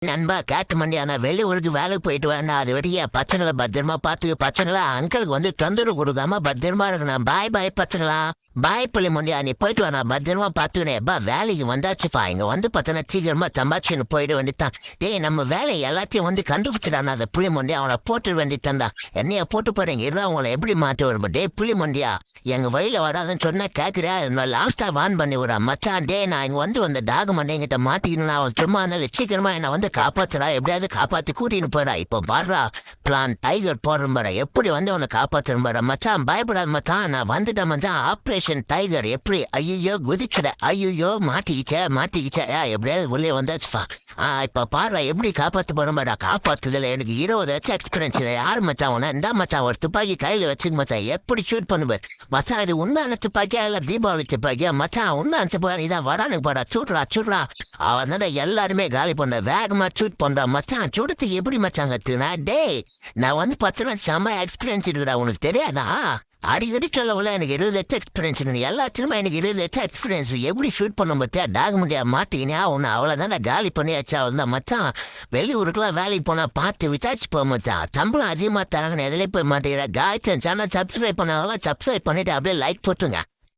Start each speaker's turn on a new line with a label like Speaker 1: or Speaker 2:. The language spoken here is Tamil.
Speaker 1: நண்பா கேட்ட மண்டியா நான் வெளியூருக்கு வேலைக்கு போயிட்டு வரேன் அது வரைக்கும் பச்சைங்களை பத்திரமா பார்த்து பச்சைங்களா அங்கிளுக்கு வந்து தொந்தரவு கொடுக்காம பத்திரமா இருக்கணும் பாய் பாய் பச்சைங்களா பாய் புள்ளி மண்டியா நீ போயிட்டு வா நான் பத்திரமா பார்த்துக்கிறேன் எப்பா வேலைக்கு வந்தாச்சுப்பா இங்கே வந்து பார்த்தோன்னா சீக்கிரமா தம்பாச்சின்னு போயிட வேண்டியதான் டேய் நம்ம வேலையை எல்லாத்தையும் வந்து கண்டுபிடிச்சிடான் அதை புளி மண்டியா அவனை போட்டு வேண்டியதான்டா என்னைய போட்டு போறீங்க இல்லை அவங்கள எப்படி மாட்டி வரும் டே புளி மண்டியா எங்கள் வழியில் வராதுன்னு சொன்னா கேட்குறியா நான் லாஸ்ட்டாக வான் பண்ணி விடுறேன் மச்சான் டே நான் இங்கே வந்து அந்த டாக் மண்டைங்கிட்ட மாட்டிக்கணும் நான் சும்மா இருந்தாலும் சீக்கிரமா என்னை வந்து காப்பாத்துறா எப்படியாவது காப்பாத்தி கூட்டின்னு போறா இப்போ பாடுறா பிளான் டைகர் போடுற பாரு எப்படி வந்து உன்னை காப்பாத்துற பாரு மச்சான் பயப்படாத மச்சான் நான் வந்துட்டேன் மச்சான் ஆப்ரேஷன் டைகர் எப்படி ஐயோ குதிச்சுட ஐயோ மாட்டிக்கிச்சே எப்படியாவது உள்ளே வந்தாச்சுப்பா இப்போ பாடுறா எப்படி காப்பாற்ற போற பாரு காப்பாத்துதல எனக்கு 20 எக்ஸ்பீரியன்ஸ் யார் மச்சான் உன இந்த மச்சான் ஒரு துப்பாக்கி கையில் வச்சுக்க மச்சான் எப்படி ஷூட் பண்ணுவார் மச்சான் இது உண்மையான துப்பாக்கியா இல்லை தீபாவளி துப்பாக்கியா மச்சான் உண்மையான துப்பாக்கி இதான் வரானுக்கு பாடா சுடுறா அவன் தான் எல்லாருமே காலி பண்ண வேகமா ஷூட் பண்றா மச்சான் சுடத்துக்கு எப்படி மச்சான் கத்துனா டேய் நான் வந்து 10 நாள் செம்ம எக்ஸ்பீரியன்ஸ் இருக்குடா உனக்கு தெரியாதா அடிக்கடி சொல்லவுல எனக்கு 20 எக்ஸ்பீரியன்ஸ் எல்லாத்துக்குமே எனக்கு 20 எக்ஸ்பீரியன்ஸ் எப்படி ஷூட் பண்ண பத்தியா டாக முடியா மாட்டிக்கினியா உன்னை அவ்வளோதான் நான் காலி பண்ணியாச்சா வந்தா மச்சான் வெளியூருக்குலாம் வேலைக்கு போனா பார்த்து விசாரிச்சு போ மச்சான் சம்பளம் அதிகமாக தராங்கன்னு எதிலே போய் மாட்டேங்கிற காய்ச்சல் சேனல் சப்ஸ்கிரைப் பண்ணாலும் சப்ஸ்கிரைப் பண்ணிட்டு அப்படியே லைக் போட்டுங்க